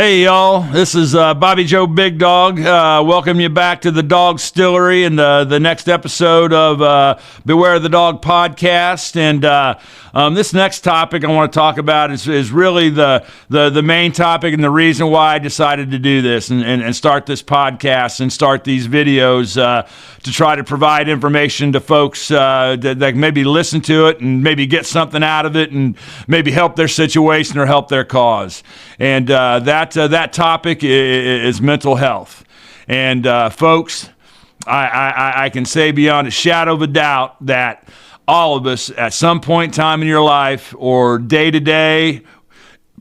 Hey y'all, this is Bobby Joe Big Dawg. Welcome you back to the Dog Stillery and the next episode of Beware the Dog podcast. And this next topic I want to talk about is really the main topic and the reason why I decided to do this and start this podcast and start these videos to try to provide information to folks that maybe listen to it and maybe get something out of it and maybe help their situation or help their cause. And that topic is mental health. And folks, I can say beyond a shadow of a doubt that all of us at some point in time in your life or day to day,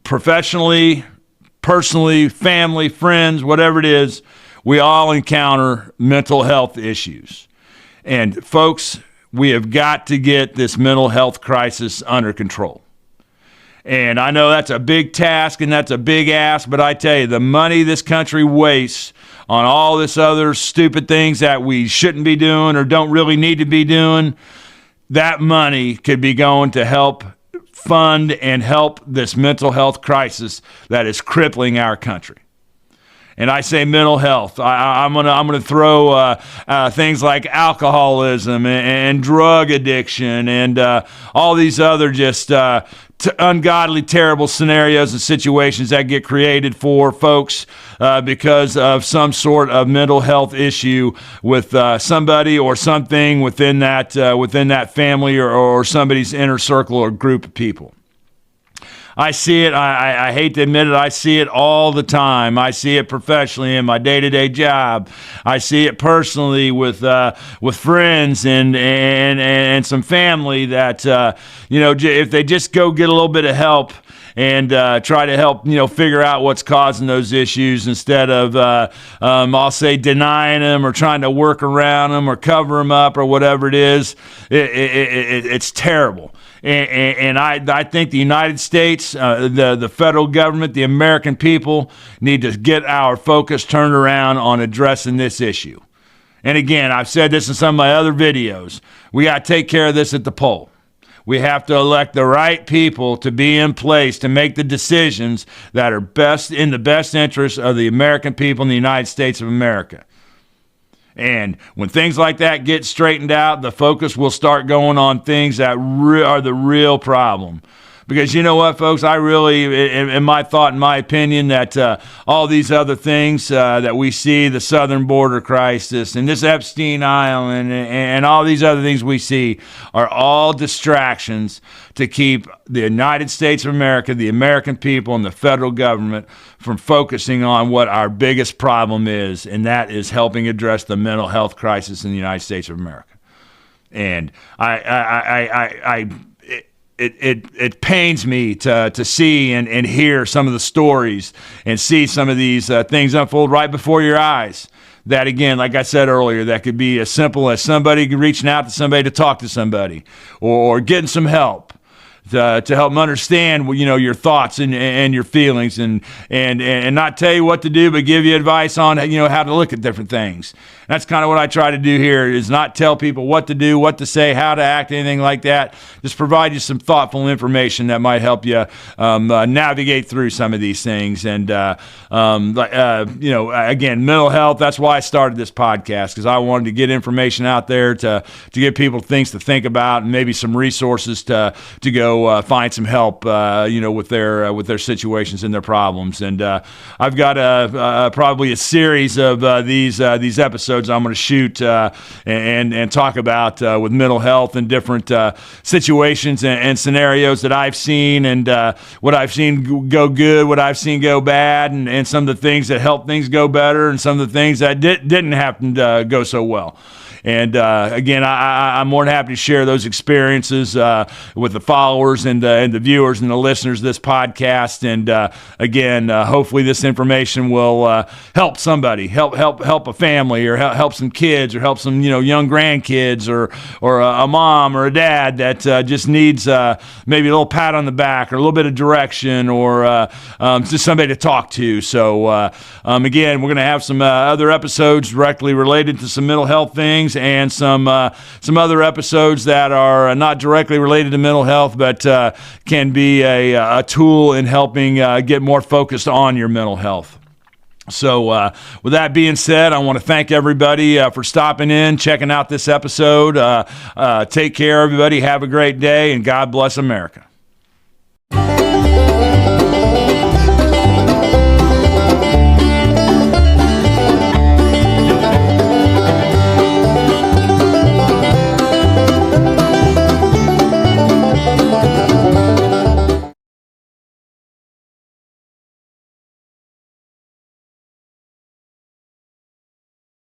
professionally, personally, family, friends, whatever it is, we all encounter mental health issues. And folks, we have got to get this mental health crisis under control. And I know that's a big task and that's a big ask, but I tell you, the money this country wastes on all this other stupid things that we shouldn't be doing or don't really need to be doing, that money could be going to help fund and help this mental health crisis that is crippling our country. And I say mental health. I'm gonna throw things like alcoholism and drug addiction and all these other just ungodly, terrible scenarios and situations that get created for folks because of some sort of mental health issue with somebody or something within that family or somebody's inner circle or group of people. I see it. I hate to admit it. I see it all the time. I see it professionally in my day-to-day job. I see it personally with friends and some family that if they just go get a little bit of help and try to help figure out what's causing those issues instead of I'll say denying them or trying to work around them or cover them up or whatever it is. It's terrible. And I think the United States, the federal government, the American people need to get our focus turned around on addressing this issue. And again, I've said this in some of my other videos. We got to take care of this at the poll. We have to elect the right people to be in place to make the decisions that are best in the best interest of the American people in the United States of America. And when things like that get straightened out, the focus will start going on things that are the real problem. Because you know what, folks, I really, in my thought, in my opinion, that all these other things that we see, the southern border crisis and this Epstein Island and all these other things we see are all distractions to keep the United States of America, the American people, and the federal government from focusing on what our biggest problem is, and that is helping address the mental health crisis in the United States of America. And It pains me to see and hear some of the stories and see some of these things unfold right before your eyes. That, again, like I said earlier, that could be as simple as somebody reaching out to somebody to talk to somebody or getting some help. To help them understand, your thoughts and your feelings and not tell you what to do, but give you advice on, how to look at different things. That's kind of what I try to do here is not tell people what to do, what to say, how to act, anything like that. Just provide you some thoughtful information that might help you navigate through some of these things. And, again, mental health, that's why I started this podcast, because I wanted to get information out there to give people things to think about and maybe some resources to go find some help, with their situations and their problems. And I've got probably a series of these episodes I'm going to shoot and talk about with mental health and different situations and scenarios that I've seen and what I've seen go good, what I've seen go bad, and some of the things that help things go better and some of the things that didn't happen to go so well. And again, I'm more than happy to share those experiences with the followers and the viewers and the listeners of this podcast. And again, hopefully this information will help somebody, help a family, or help some kids, or help some young grandkids, or a mom or a dad that just needs maybe a little pat on the back or a little bit of direction, or just somebody to talk to. So again, we're going to have some other episodes directly related to some mental health things, and some other episodes that are not directly related to mental health, but but can be a tool in helping get more focused on your mental health. So with that being said, I want to thank everybody for stopping in, checking out this episode. Take care, everybody. Have a great day, and God bless America.